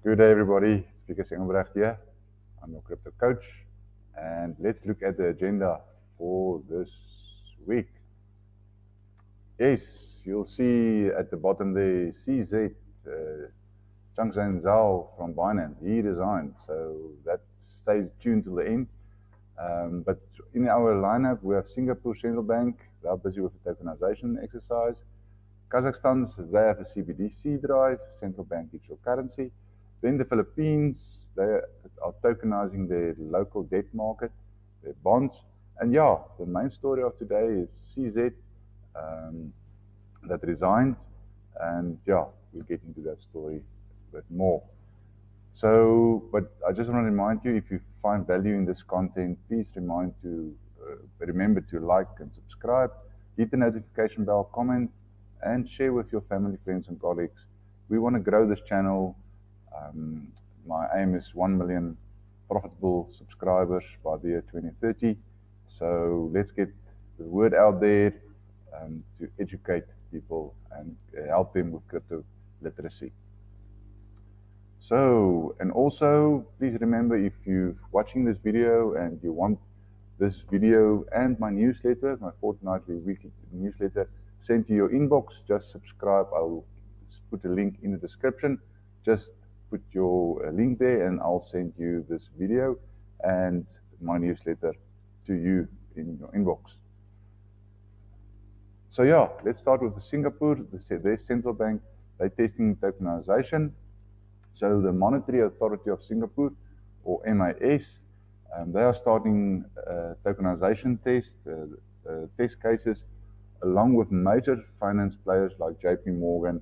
Good day, everybody. Speaker Engelbrecht here. I'm your crypto coach, and let's look at the agenda for this week. Yes, you'll see at the bottom there CZ Changzhen Zhao from Binance. He resigned, so that stay tuned till the end. But in our lineup, we have Singapore Central Bank. They're busy with the tokenization exercise. Kazakhstan's, they have a CBDC drive, central bank digital currency. Then the Philippines, they are tokenizing their local debt market, their bonds. And yeah, the main story of today is CZ that resigned. And yeah, we'll get into that story a bit more. So, but I just want to remind you, if you find value in this content, please remember to like and subscribe, hit the notification bell, comment, and share with your family, friends, and colleagues. We want to grow this channel. My aim is 1 million profitable subscribers by the year 2030. So let's get the word out there to educate people and help them with crypto literacy. So, and also please remember, if you're watching this video and you want this video and my newsletter, my fortnightly weekly newsletter sent to your inbox, just subscribe. I'll put a link in the description. Just put your link there and I'll send you this video and my newsletter to you in your inbox. So yeah, let's start with the Singapore. Their central bank, they're testing tokenization. So the Monetary Authority of Singapore, or MAS, they are starting tokenization test cases, along with major finance players like JP Morgan,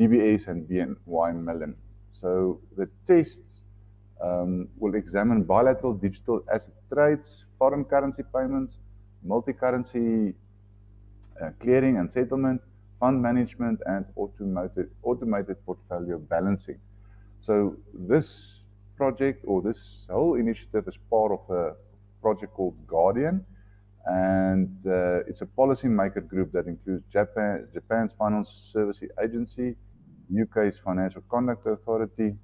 DBS, and BNY Mellon. So the tests will examine bilateral digital asset trades, foreign currency payments, multi-currency clearing and settlement, fund management, and automated portfolio balancing. So this project, or this whole initiative, is part of a project called Guardian, and it's a policymaker group that includes Japan's Financial Services Agency, UK's Financial Conduct Authority,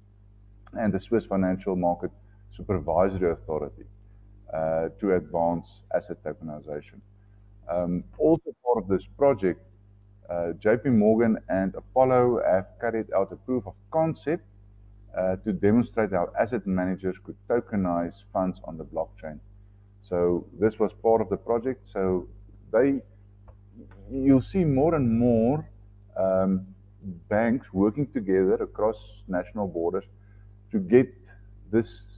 and the Swiss Financial Market Supervisory Authority to advance asset tokenization. Also part of this project, JP Morgan and Apollo have carried out a proof of concept to demonstrate how asset managers could tokenize funds on the blockchain. So this was part of the project. So you'll see more and more banks working together across national borders to get this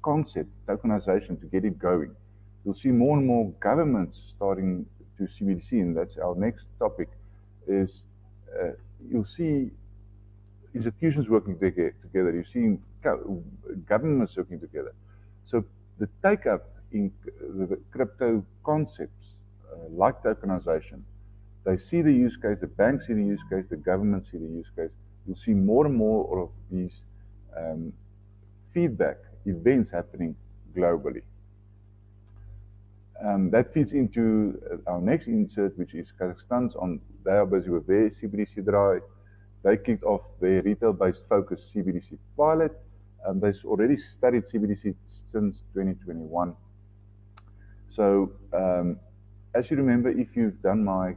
concept, tokenization, to get it going. You'll see more and more governments starting to CBDC, and that's our next topic, is you'll see institutions working together, you're seeing governments working together. So the take-up in the crypto concepts, like tokenization, they see the use case, the banks see the use case, the government see the use case. You'll see more and more of these feedback events happening globally. That feeds into our next insert, which is Kazakhstan's. They are busy with their CBDC drive. They kicked off their retail-based focus CBDC pilot. They've already studied CBDC since 2021. So, as you remember, if you've done my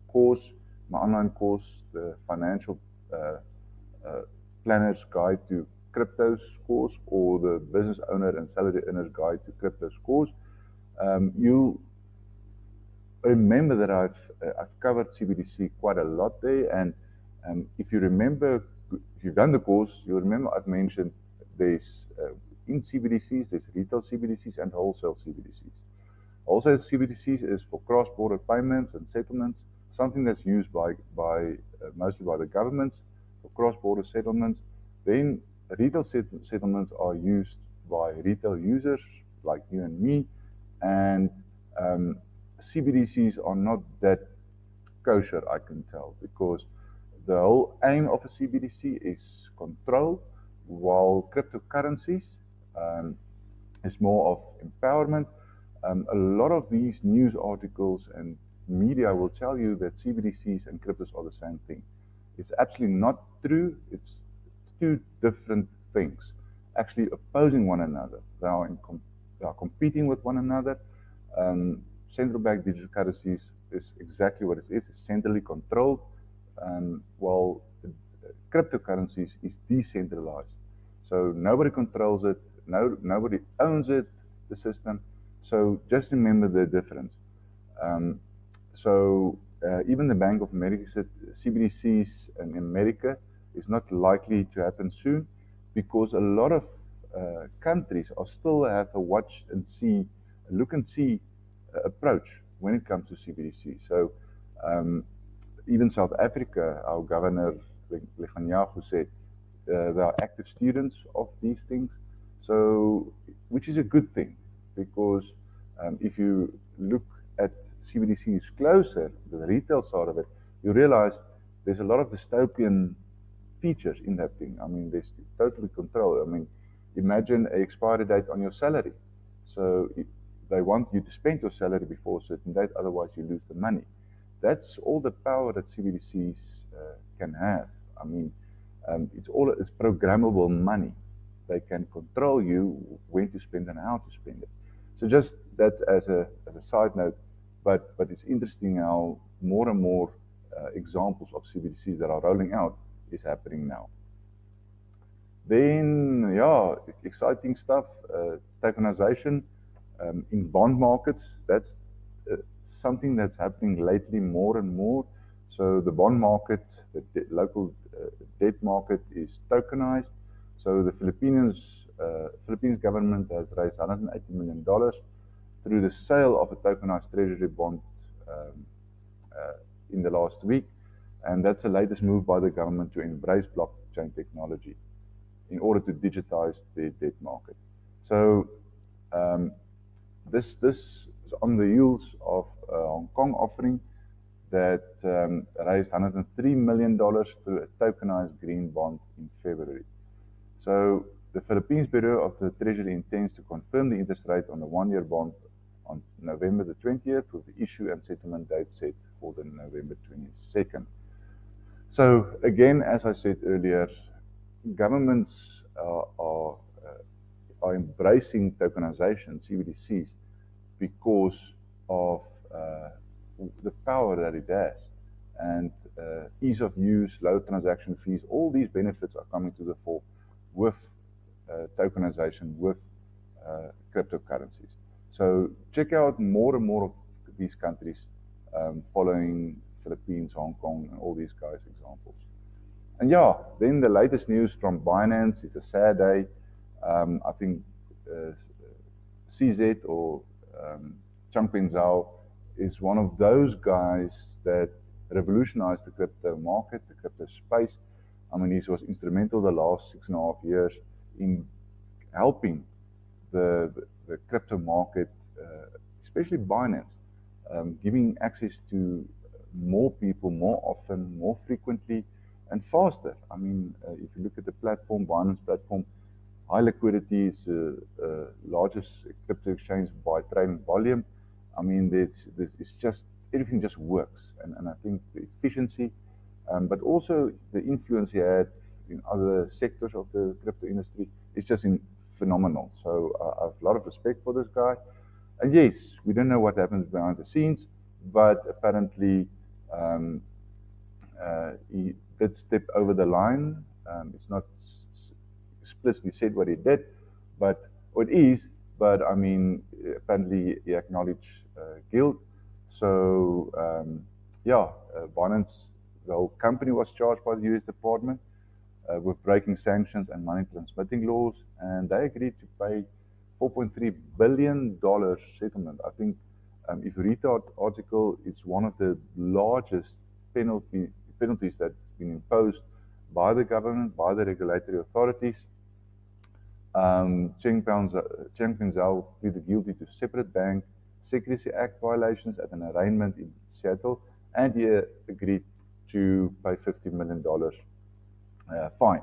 course, my online course, the Financial Planner's Guide to Crypto course, or the Business Owner and Salary Earner's Guide to Crypto course, you'll remember that I've covered CBDC quite a lot there, and if you remember, if you've done the course, you'll remember I've mentioned there's in CBDCs, there's retail CBDCs and wholesale CBDCs. Wholesale CBDCs is for cross-border payments and settlements, something that's used by mostly by the governments for cross-border settlements. Then retail settlements are used by retail users like you and me, and CBDCs are not that kosher, I can tell, because the whole aim of a CBDC is control, while cryptocurrencies is more of empowerment. A lot of these news articles and media will tell you that CBDCs and cryptos are the same thing. It's absolutely not true. It's two different things, actually opposing one another. They are competing with one another. Central bank digital currencies is exactly what it is. It's centrally controlled, while cryptocurrencies is decentralized. So nobody controls it, nobody owns it, the system. So just remember the difference. Um, Even the Bank of America said CBDCs in America is not likely to happen soon because a lot of countries are still have a watch and see, look and see approach when it comes to CBDC. So um, even South Africa, our governor Leganyahu said they are active students of these things. So, which is a good thing because if you look at CBDCs closer, the retail side of it, you realize there's a lot of dystopian features in that thing. I mean, there's totally control. I mean, imagine an expiry date on your salary. So they want you to spend your salary before a certain date, otherwise you lose the money. That's all the power that CBDCs can have. I mean, it's programmable money. They can control you when to spend and how to spend it. So just that's as a side note, but it's interesting how more and more examples of CBDCs that are rolling out is happening now. Then, yeah, exciting stuff. Tokenization in bond markets. That's something that's happening lately more and more. So the bond market, the local debt market is tokenized. So the Philippines government has raised $180 million through the sale of a tokenized treasury bond um, in the last week. And that's the latest move by the government to embrace blockchain technology in order to digitize the debt market. So um, this is on the heels of a Hong Kong offering that raised $103 million through a tokenized green bond in February. So the Philippines Bureau of the Treasury intends to confirm the interest rate on the one-year bond on November the 20th, with the issue and settlement date set for the November 22nd. So again, as I said earlier, governments are embracing tokenization, CBDCs, because of uh, the power that it has. And ease of use, low transaction fees, all these benefits are coming to the fore with tokenization, with cryptocurrencies. So check out more and more of these countries following Philippines, Hong Kong, and all these guys' examples. And yeah, then the latest news from Binance. It's a sad day. I think uh, CZ or Changpeng Zhao is one of those guys that revolutionized the crypto market, the crypto space. I mean, he was instrumental the last 6.5 years in helping the crypto market, especially Binance, giving access to more people more often, more frequently, and faster. I mean, if you look at the platform, Binance platform, high liquidity is largest crypto exchange by trading volume. I mean, it's just everything just works, and I think the efficiency, but also the influence he had in other sectors of the crypto industry is just phenomenal. So I have a lot of respect for this guy. And yes, we don't know what happens behind the scenes, but apparently he did step over the line. It's not explicitly said what he did, but or it is. But I mean, apparently he acknowledged guilt. So yeah, Binance, the whole company was charged by the U.S. Department with breaking sanctions and money transmitting laws, and they agreed to pay $4.3 billion settlement. I think if you read that article, it's one of the largest penalties that's been imposed by the government, by the regulatory authorities. Changpeng Zhao pleaded guilty to separate bank Secrecy Act violations at an arraignment in Seattle, and he agreed to pay $50 million fine.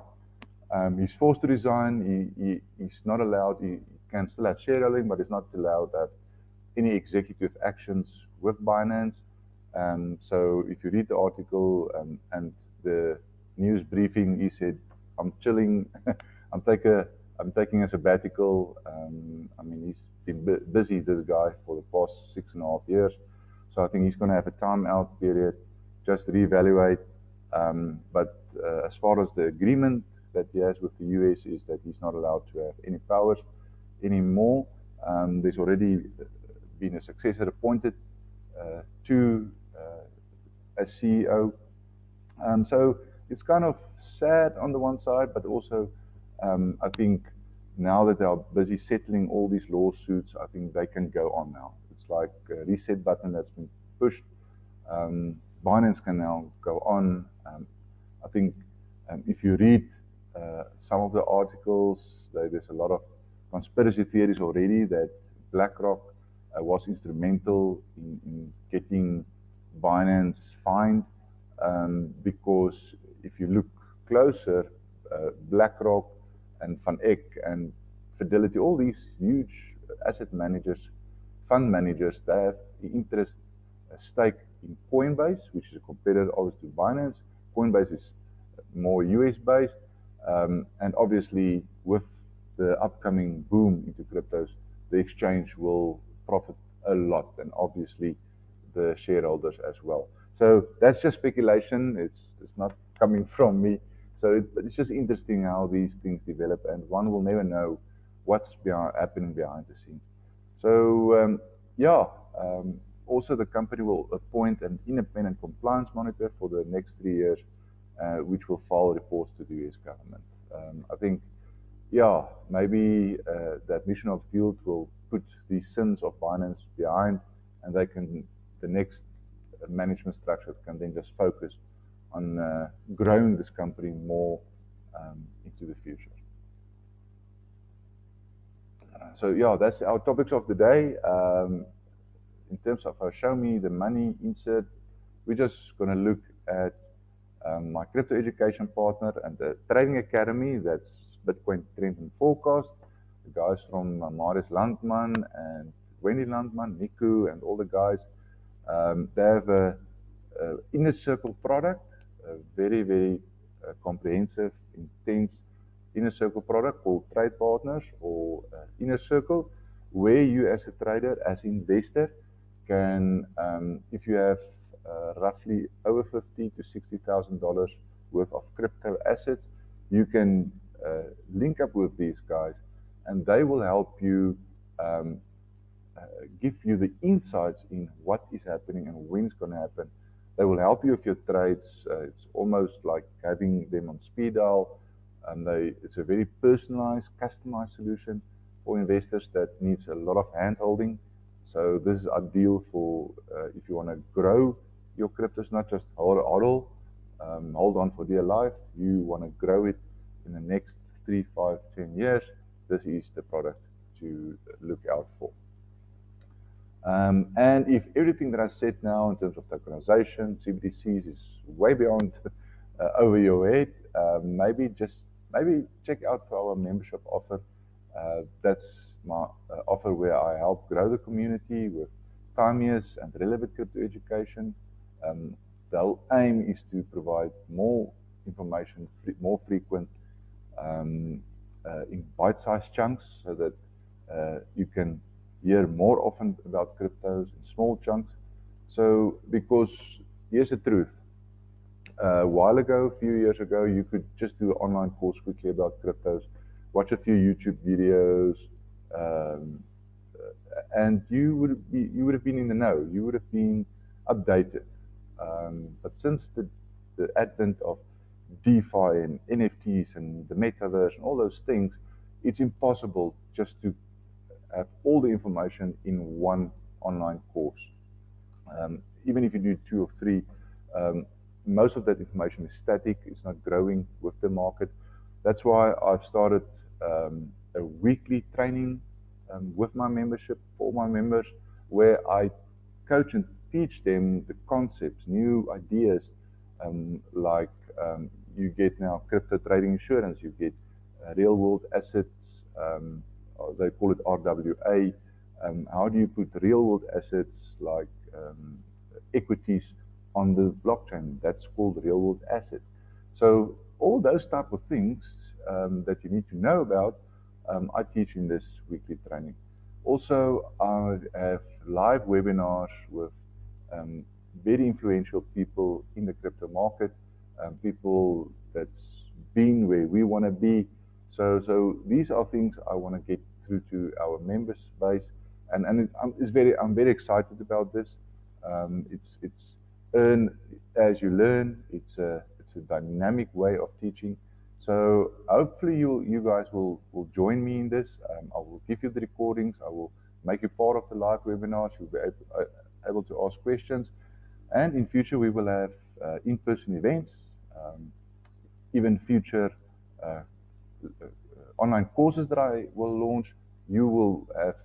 He's forced to resign. He's not allowed. He can still have shareholding, but he's not allowed to have any executive actions with Binance. So if you read the article and the news briefing, he said, "I'm chilling. I'm taking a sabbatical." I mean, he's been busy, this guy, for the past 6.5 years. So I think he's going to have a timeout period, just reevaluate. But as far as the agreement that he has with the US is that he's not allowed to have any powers anymore. There's already been a successor appointed to as CEO. So it's kind of sad on the one side, but also I think now that they are busy settling all these lawsuits, I think they can go on now. It's like a reset button that's been pushed. Binance can now go on. I think if you read some of the articles, there's a lot of conspiracy theories already that BlackRock was instrumental in getting Binance fined, because if you look closer, BlackRock and Van Eck and Fidelity, all these huge asset managers, fund managers, they have the interest stake in Coinbase, which is a competitor obviously to Binance. Coinbase is more US based, and obviously with the upcoming boom into cryptos, the exchange will profit a lot, and obviously the shareholders as well. So that's just speculation. It's not coming from me. So it's just interesting how these things develop, and one will never know what's happening behind the scenes. So yeah, also the company will appoint an independent compliance monitor for the next 3 years, which will file reports to the US government. I think, yeah, maybe the admission of guilt will put the sins of Binance behind, and the next management structure can then just focus on growing this company more into the future. So yeah, that's our topics of the day. In terms of our Show Me the Money insert, we're just going to look at my crypto education partner and the trading academy, that's Bitcoin Trend and Forecast. The guys from Marius Landman and Wendy Landman, Niku, and all the guys, they have a Innercircle product, a very, very comprehensive, intense Innercircle product called Trade Partners, or Innercircle, where you as a trader, as investor, can, if you have roughly over $50,000 to $60,000 worth of crypto assets, you can link up with these guys, and they will help you give you the insights in what is happening and when it's going to happen. They will help you with your trades. It's almost like having them on speed dial. It's a very personalized, customized solution for investors that needs a lot of hand-holding. So this is ideal for if you want to grow your cryptos, not just hold on for dear life. You want to grow it in the next 3, 5, 10 years. This is the product to look out for. And if everything that I said now in terms of tokenization, CBDCs is way beyond over your head, maybe check out for our membership offer. That's my offer where I help grow the community with timeless and relevant crypto education. The whole aim is to provide more information, more frequent, in bite-sized chunks, so that you can hear more often about cryptos in small chunks. So, because here's the truth. A while ago, a few years ago, you could just do an online course quickly about cryptos, watch a few YouTube videos, and you would have been in the know. You would have been updated. But since the advent of DeFi and NFTs and the metaverse and all those things, it's impossible just to have all the information in one online course. Even if you do 2 or 3, most of that information is static, it's not growing with the market. That's why I've started a weekly training with my membership, for my members, where I coach and teach them the concepts, new ideas, like you get now crypto trading insurance, you get real world assets, they call it RWA. How do you put real world assets like equities on the blockchain? That's called real world asset. So all those type of things that you need to know about, I teach in this weekly training. Also, I have live webinars with um, very influential people in the crypto market, people that's been where we want to be. So these are things I want to get through to our members base, I'm very excited about this. It's earn as you learn. It's a dynamic way of teaching. So hopefully you guys will join me in this. I will give you the recordings. I will make you part of the live webinars. You'll be able to ask questions. And in future, we will have in-person events, even future uh, online courses that I will launch. You will have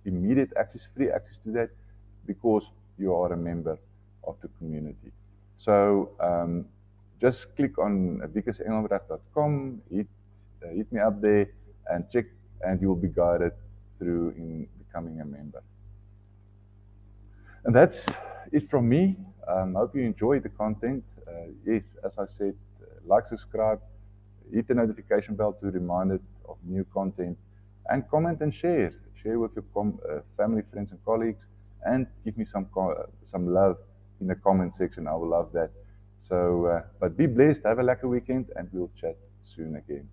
immediate access, free access to that because you are a member of the community. So just click on wiekersengelbrecht.com, hit me up there and check, and you will be guided through in becoming a member. And that's it from me. Hope you enjoyed the content. Yes, as I said, like, subscribe, hit the notification bell to be reminded of new content, and comment and share. Share with your family, friends, and colleagues, and give me some love in the comment section. I will love that. So, but be blessed, have a lekker weekend, and we'll chat soon again.